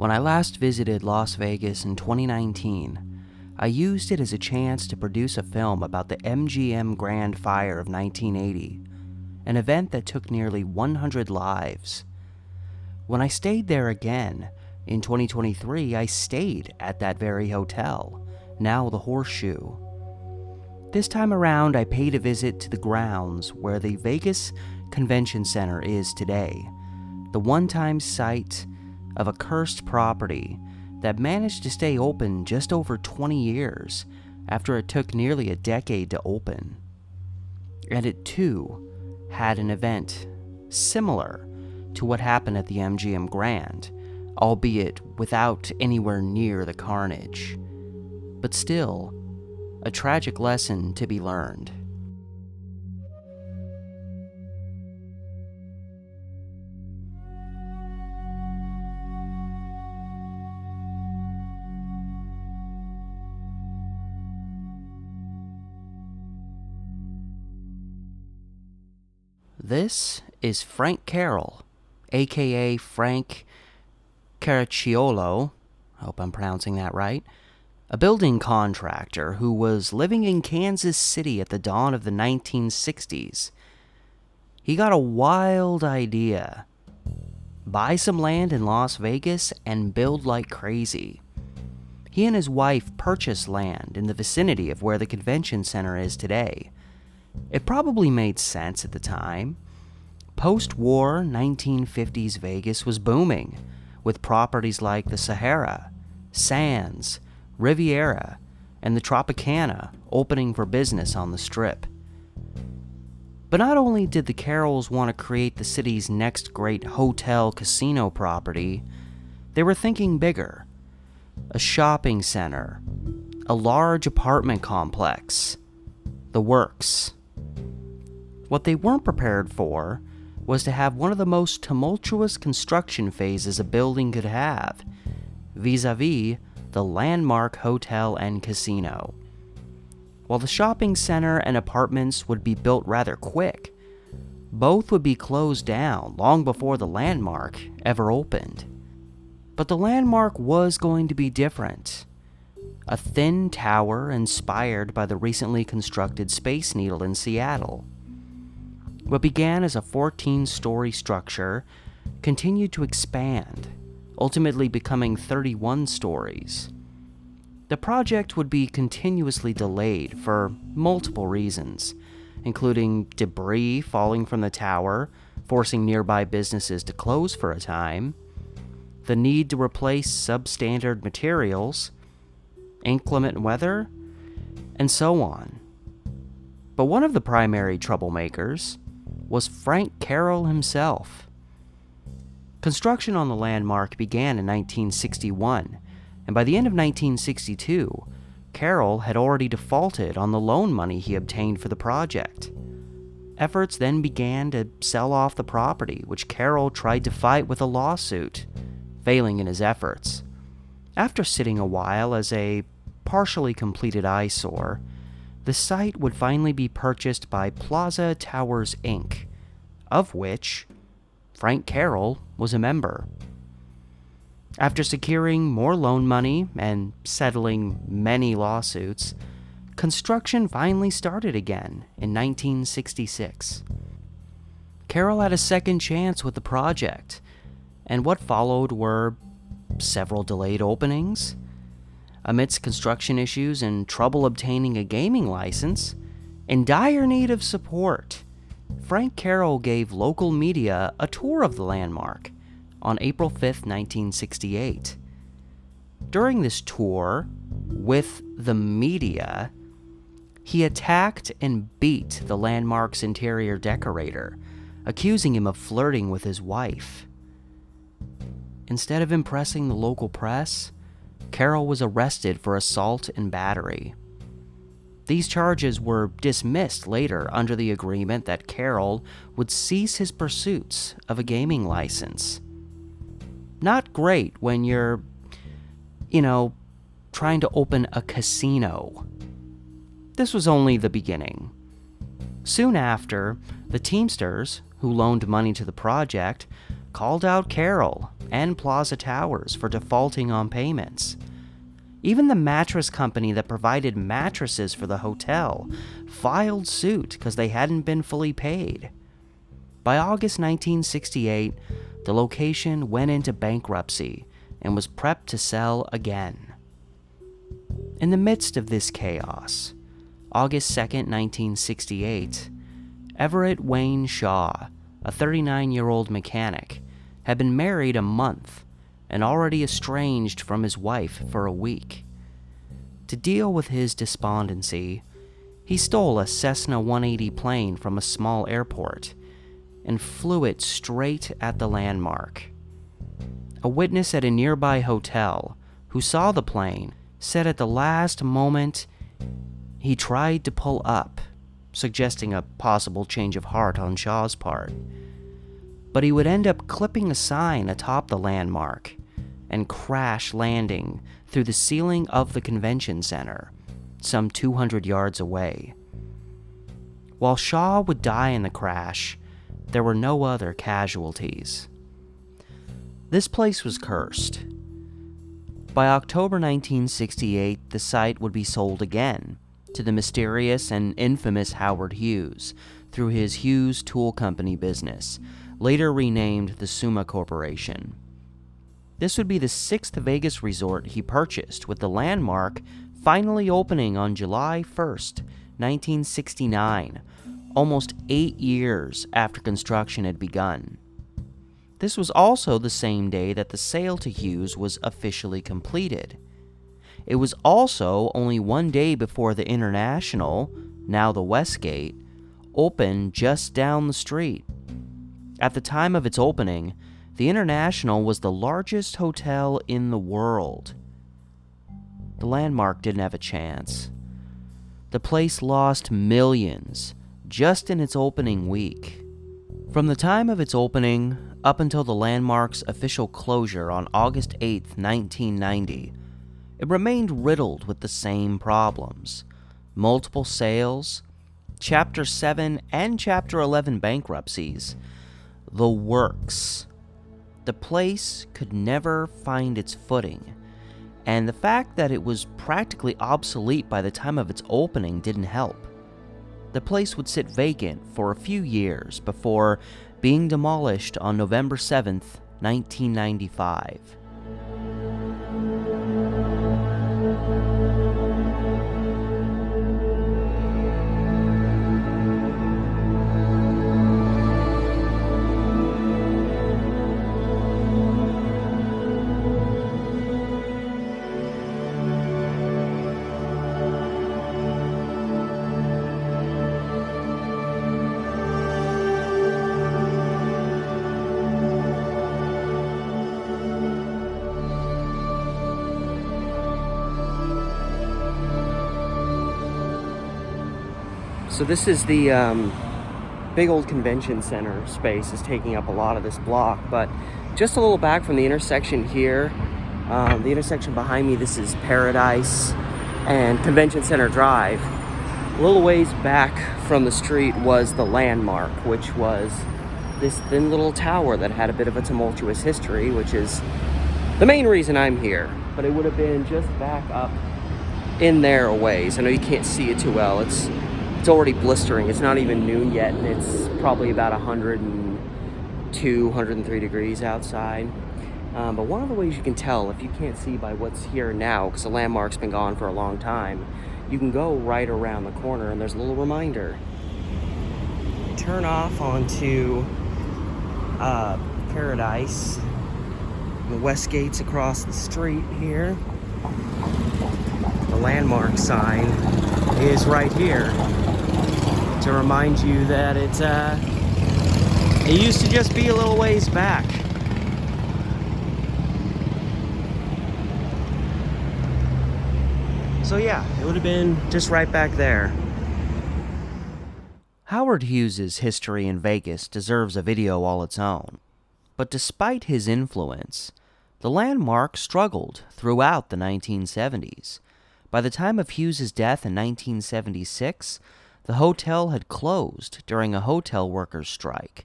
When I last visited Las Vegas in 2019, I used it as a chance to produce a film about the MGM Grand fire of 1980, an event that took nearly 100 lives. When I stayed there again in 2023, I stayed at that very hotel, now the Horseshoe. This time around, I paid a visit to the grounds where the Vegas Convention Center is today, the one-time site of a cursed property that managed to stay open just over 20 years after it took nearly a decade to open. And it too had an event similar to what happened at the MGM Grand, albeit without anywhere near the carnage. But still, a tragic lesson to be learned. This is Frank Carroll, aka Frank Caracciolo, I hope I'm pronouncing that right, a building contractor who was living in Kansas City at the dawn of the 1960s. He got a wild idea: buy some land in Las Vegas and build like crazy. He and his wife purchased land in the vicinity of where the convention center is today. It probably made sense at the time. Post-war 1950s Vegas was booming, with properties like the Sahara, Sands, Riviera, and the Tropicana opening for business on the Strip. But not only did the Carrolls want to create the city's next great hotel casino property, they were thinking bigger. A shopping center, a large apartment complex, the works. What they weren't prepared for was to have one of the most tumultuous construction phases a building could have, vis-a-vis the landmark hotel and casino. While the shopping center and apartments would be built rather quick, both would be closed down long before the landmark ever opened. But the landmark was going to be different. A thin tower inspired by the recently constructed Space Needle in Seattle. What began as a 14-story structure continued to expand, ultimately becoming 31 stories. The project would be continuously delayed for multiple reasons, including debris falling from the tower, forcing nearby businesses to close for a time, the need to replace substandard materials, inclement weather, and so on. But one of the primary troublemakers was Frank Carroll himself. Construction on the landmark began in 1961, and by the end of 1962, Carroll had already defaulted on the loan money he obtained for the project. Efforts then began to sell off the property, which Carroll tried to fight with a lawsuit, failing in his efforts. After sitting a while as a partially completed eyesore, the site would finally be purchased by Plaza Towers Inc., of which Frank Carroll was a member. After securing more loan money and settling many lawsuits, construction finally started again in 1966. Carroll had a second chance with the project, and what followed were several delayed openings. Amidst construction issues and trouble obtaining a gaming license, in dire need of support, Frank Carroll gave local media a tour of the landmark on April 5, 1968. During this tour, with the media, he attacked and beat the landmark's interior decorator, accusing him of flirting with his wife. Instead of impressing the local press, Carroll was arrested for assault and battery. These charges were dismissed later under the agreement that Carroll would cease his pursuits of a gaming license. Not great when you're, trying to open a casino. This was only the beginning. Soon after, the Teamsters, who loaned money to the project, called out Carroll and Plaza Towers for defaulting on payments. Even the mattress company that provided mattresses for the hotel filed suit because they hadn't been fully paid. By August 1968, the location went into bankruptcy and was prepped to sell again. In the midst of this chaos, August 2nd, 1968, Everett Wayne Shaw, a 39-year-old mechanic, had been married a month and already estranged from his wife for a week. To deal with his despondency, he stole a Cessna 180 plane from a small airport and flew it straight at the landmark. A witness at a nearby hotel who saw the plane said at the last moment he tried to pull up, suggesting a possible change of heart on Shaw's part. But he would end up clipping a sign atop the landmark and crash landing through the ceiling of the convention center, some 200 yards away. While Shaw would die in the crash, there were no other casualties. This place was cursed. By October 1968, the site would be sold again to the mysterious and infamous Howard Hughes through his Hughes Tool Company business, later renamed the Summa Corporation. This would be the sixth Vegas resort he purchased, with the landmark finally opening on July 1st, 1969, almost 8 years after construction had begun. This was also the same day that the sale to Hughes was officially completed. It was also only one day before the International, now the Westgate, opened just down the street. At the time of its opening, the International was the largest hotel in the world. The landmark didn't have a chance. The place lost millions just in its opening week. From the time of its opening up until the landmark's official closure on August 8, 1990, it remained riddled with the same problems: multiple sales, Chapter 7 and Chapter 11 bankruptcies, the works. The place could never find its footing, and the fact that it was practically obsolete by the time of its opening didn't help. The place would sit vacant for a few years before being demolished on November 7th, 1995. So this is the big old convention center space is taking up a lot of this block, but just a little back from the intersection here, the intersection behind me, this is Paradise and Convention Center Drive. A little ways back from the street was the Landmark, which was this thin little tower that had a bit of a tumultuous history, which is the main reason I'm here. But it would have been just back up in there a ways. I know you can't see it too well. It's already blistering. It's not even noon yet, and it's probably about 102, 103 degrees outside. But one of the ways you can tell, if you can't see by what's here now, because the Landmark's been gone for a long time, you can go right around the corner, and there's a little reminder. Turn off onto Paradise. The Westgate's across the street here. The Landmark sign is right here to remind you that it used to just be a little ways back. So yeah, it would have been just right back there. Howard Hughes' history in Vegas deserves a video all its own. But despite his influence, the Landmark struggled throughout the 1970s. By the time of Hughes' death in 1976, the hotel had closed during a hotel workers' strike,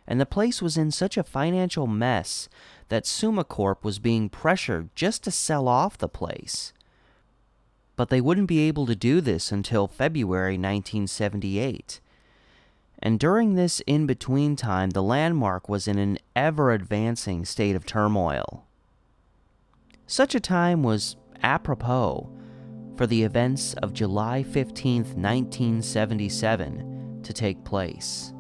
and the place was in such a financial mess that Summa Corp was being pressured just to sell off the place. But they wouldn't be able to do this until February 1978. And during this in-between time, the landmark was in an ever-advancing state of turmoil. Such a time was apropos for the events of July 15, 1977 to take place.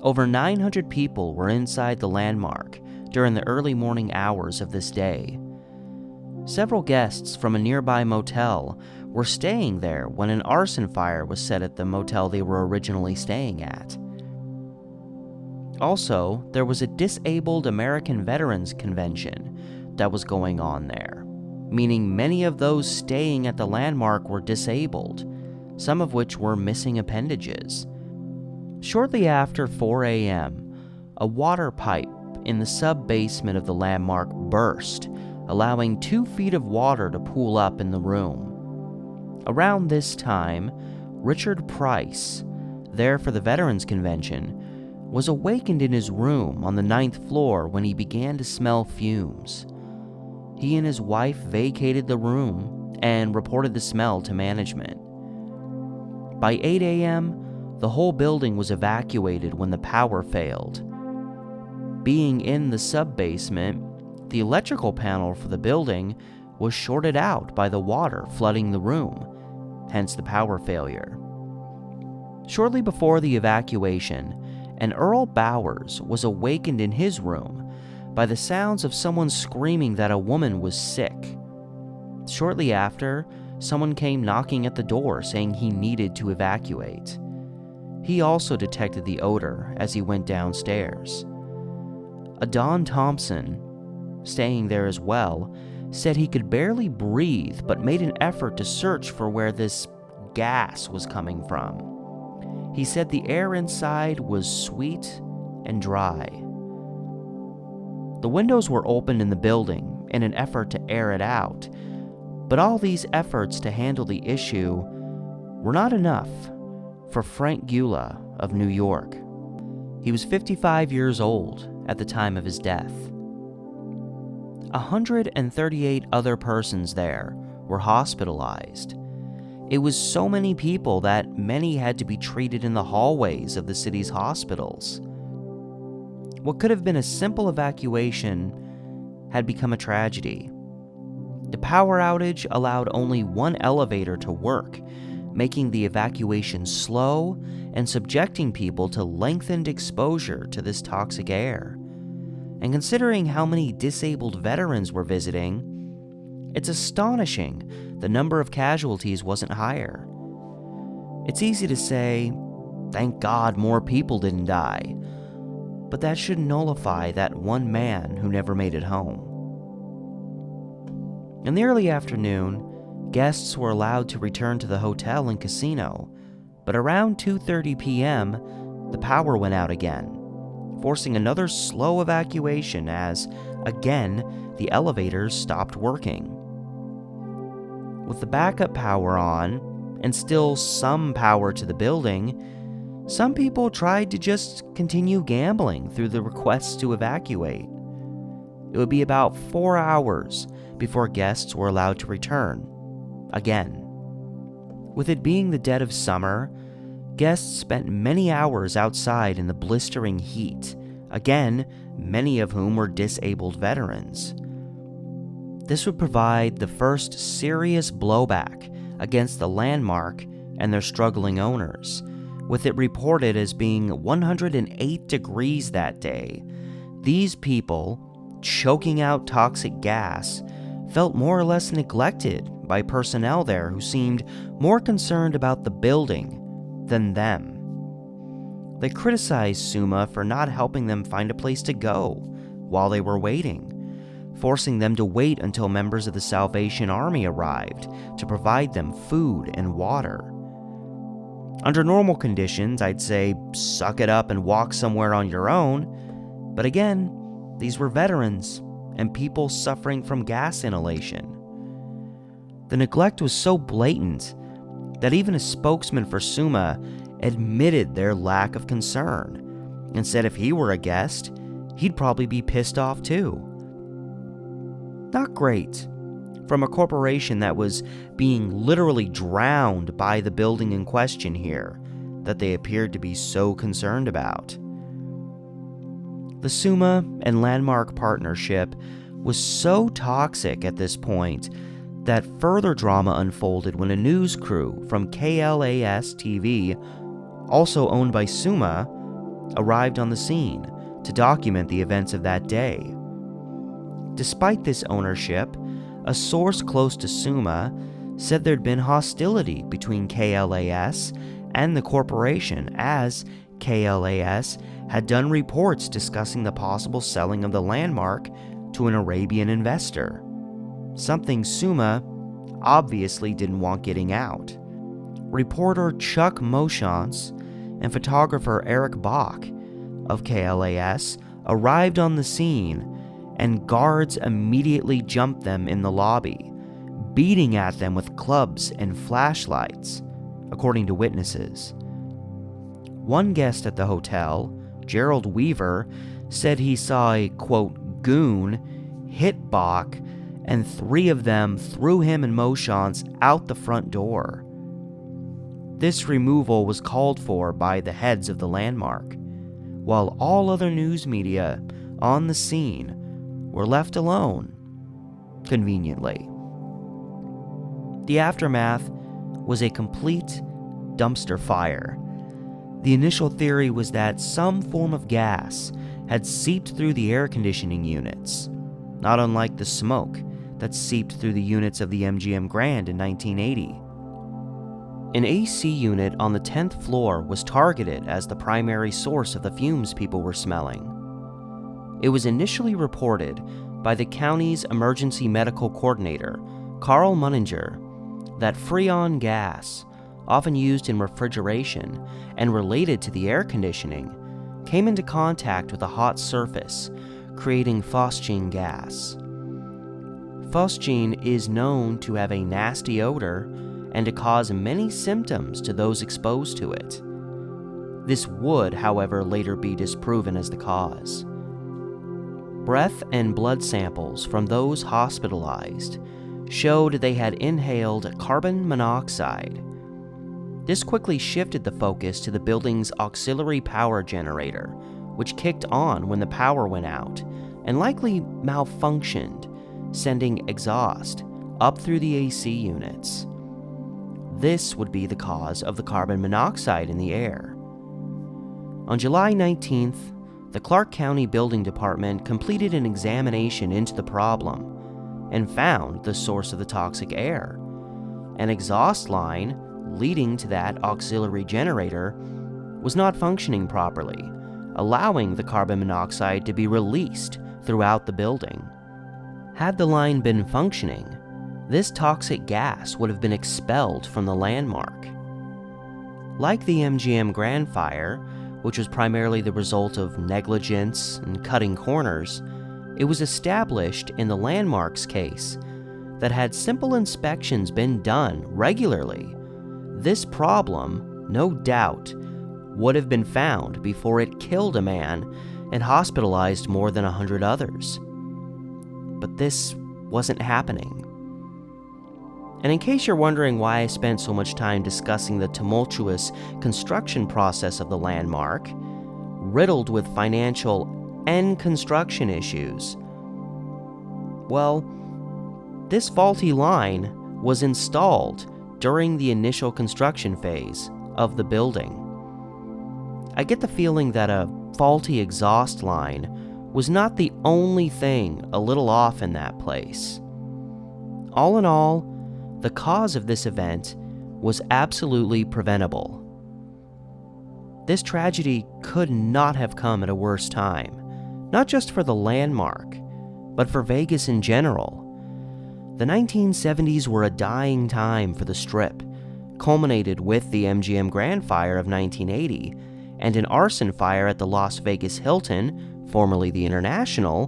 Over 900 people were inside the landmark during the early morning hours of this day. Several guests from a nearby motel were staying there when an arson fire was set at the motel they were originally staying at. Also, there was a disabled American Veterans Convention that was going on there, meaning many of those staying at the landmark were disabled, some of which were missing appendages. Shortly after 4 a.m., a water pipe in the sub-basement of the landmark burst, allowing 2 feet of water to pool up in the room. Around this time, Richard Price, there for the Veterans Convention, was awakened in his room on the 9th floor when he began to smell fumes. He and his wife vacated the room and reported the smell to management. By 8 a.m., the whole building was evacuated when the power failed. Being in the sub-basement, the electrical panel for the building was shorted out by the water flooding the room, hence the power failure. Shortly before the evacuation, an Earl Bowers was awakened in his room by the sounds of someone screaming that a woman was sick. Shortly after, someone came knocking at the door saying he needed to evacuate. He also detected the odor as he went downstairs. A Don Thompson, staying there as well, said he could barely breathe but made an effort to search for where this gas was coming from. He said the air inside was sweet and dry. The windows were opened in the building in an effort to air it out, but all these efforts to handle the issue were not enough for Frank Gula of New York. He was 55 years old at the time of his death. 138 other persons there were hospitalized. It was so many people that many had to be treated in the hallways of the city's hospitals. What could have been a simple evacuation had become a tragedy. The power outage allowed only one elevator to work, making the evacuation slow and subjecting people to lengthened exposure to this toxic air. And considering how many disabled veterans were visiting, it's astonishing the number of casualties wasn't higher. It's easy to say, thank God more people didn't die, but that should nullify that one man who never made it home. In the early afternoon, guests were allowed to return to the hotel and casino, but around 2:30 p.m., the power went out again, forcing another slow evacuation as, again, the elevators stopped working. With the backup power on, and still some power to the building, some people tried to just continue gambling through the requests to evacuate. It would be about 4 hours before guests were allowed to return, again. With it being the dead of summer, guests spent many hours outside in the blistering heat, again, many of whom were disabled veterans. This would provide the first serious blowback against the landmark and their struggling owners, with it reported as being 108 degrees that day. These people, choking out toxic gas, felt more or less neglected by personnel there who seemed more concerned about the building than them. They criticized Summa for not helping them find a place to go while they were waiting, forcing them to wait until members of the Salvation Army arrived to provide them food and water. Under normal conditions, I'd say suck it up and walk somewhere on your own, but again, these were veterans and people suffering from gas inhalation. The neglect was so blatant that even a spokesman for Summa admitted their lack of concern and said if he were a guest, he'd probably be pissed off too. Not great from a corporation that was being literally drowned by the building in question here that they appeared to be so concerned about. The Summa and Landmark partnership was so toxic at this point that further drama unfolded when a news crew from KLAS TV, also owned by Summa, arrived on the scene to document the events of that day. Despite this ownership, a source close to Summa said there'd been hostility between KLAS and the corporation, as KLAS had done reports discussing the possible selling of the landmark to an Arabian investor, something Summa obviously didn't want getting out. Reporter Chuck Moshance and photographer Eric Bach of KLAS arrived on the scene, and guards immediately jumped them in the lobby, beating at them with clubs and flashlights, according to witnesses. One guest at the hotel, Gerald Weaver, said he saw a, quote, goon hit Bach, and 3 of them threw him and Moshance out the front door. This removal was called for by the heads of the landmark, while all other news media on the scene were left alone, conveniently. The aftermath was a complete dumpster fire. The initial theory was that some form of gas had seeped through the air conditioning units, not unlike the smoke that seeped through the units of the MGM Grand in 1980. An AC unit on the 10th floor was targeted as the primary source of the fumes people were smelling. It was initially reported by the county's emergency medical coordinator, Carl Munninger, that Freon gas, often used in refrigeration and related to the air conditioning, came into contact with a hot surface, creating phosgene gas. Phosgene is known to have a nasty odor and to cause many symptoms to those exposed to it. This would, however, later be disproven as the cause. Breath and blood samples from those hospitalized showed they had inhaled carbon monoxide. This quickly shifted the focus to the building's auxiliary power generator, which kicked on when the power went out and likely malfunctioned, sending exhaust up through the AC units. This would be the cause of the carbon monoxide in the air. On July 19th, the Clark County Building Department completed an examination into the problem and found the source of the toxic air. An exhaust line leading to that auxiliary generator was not functioning properly, allowing the carbon monoxide to be released throughout the building. Had the line been functioning, this toxic gas would have been expelled from the landmark. Like the MGM Grand fire, which was primarily the result of negligence and cutting corners, it was established in the landmark's case that had simple inspections been done regularly, this problem, no doubt, would have been found before it killed a man and hospitalized more than 100 others. But this wasn't happening. And in case you're wondering why I spent so much time discussing the tumultuous construction process of the landmark, riddled with financial and construction issues, well, this faulty line was installed during the initial construction phase of the building. I get the feeling that a faulty exhaust line was not the only thing a little off in that place. All in all, the cause of this event was absolutely preventable. This tragedy could not have come at a worse time, not just for the landmark, but for Vegas in general. The 1970s were a dying time for the Strip, culminated with the MGM Grand fire of 1980 and an arson fire at the Las Vegas Hilton, formerly the International,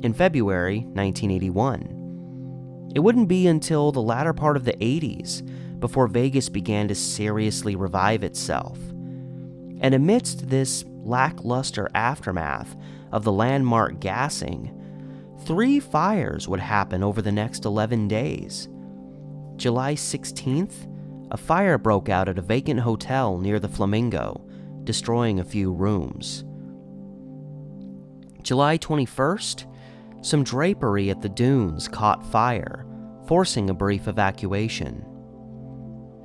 in February 1981. It wouldn't be until the latter part of the 80s before Vegas began to seriously revive itself. And amidst this lackluster aftermath of the landmark gassing, 3 fires would happen over the next 11 days. July 16th, a fire broke out at a vacant hotel near the Flamingo, destroying a few rooms. July 21st, some drapery at the dunes caught fire, forcing a brief evacuation.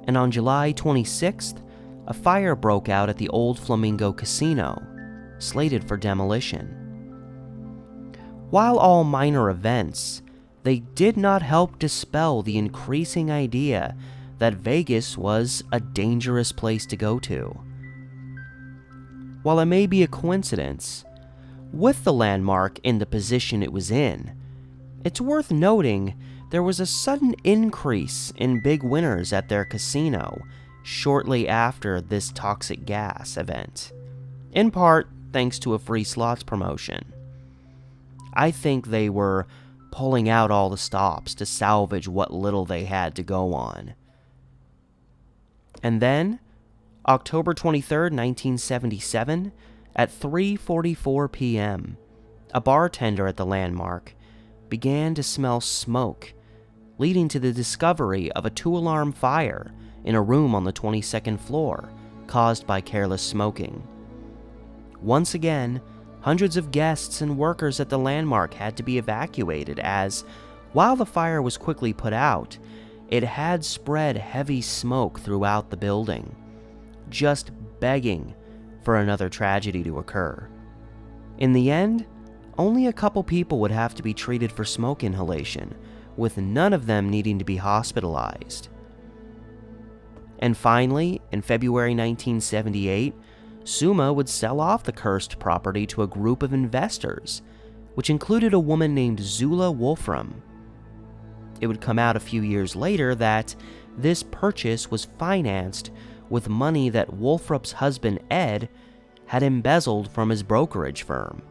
And on July 26th, a fire broke out at the Old Flamingo Casino, slated for demolition. While all minor events, they did not help dispel the increasing idea that Vegas was a dangerous place to go to. While it may be a coincidence, with the landmark in the position it was in, it's worth noting there was a sudden increase in big winners at their casino shortly after this toxic gas event, in part thanks to a free slots promotion. I think they were pulling out all the stops to salvage what little they had to go on. And then, October 23rd, 1977, at 3:44 p.m., a bartender at the landmark began to smell smoke, leading to the discovery of a 2-alarm fire in a room on the 22nd floor, caused by careless smoking. Once again, hundreds of guests and workers at the landmark had to be evacuated as, while the fire was quickly put out, it had spread heavy smoke throughout the building, just begging for another tragedy to occur. In the end, only a couple people would have to be treated for smoke inhalation, with none of them needing to be hospitalized. And finally, in February 1978, Summa would sell off the cursed property to a group of investors, which included a woman named Zula Wolfram. It would come out a few years later that this purchase was financed with money that Wolfram's husband Ed had embezzled from his brokerage firm.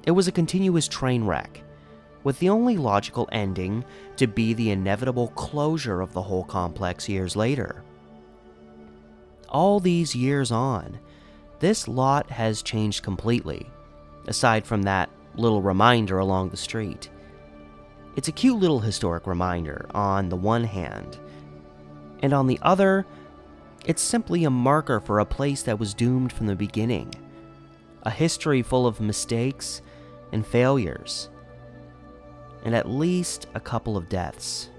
It was a continuous train wreck, with the only logical ending to be the inevitable closure of the whole complex years later. All these years on, this lot has changed completely, aside from that little reminder along the street. It's a cute little historic reminder on the one hand, and on the other, it's simply a marker for a place that was doomed from the beginning, a history full of mistakes and failures, and at least a couple of deaths.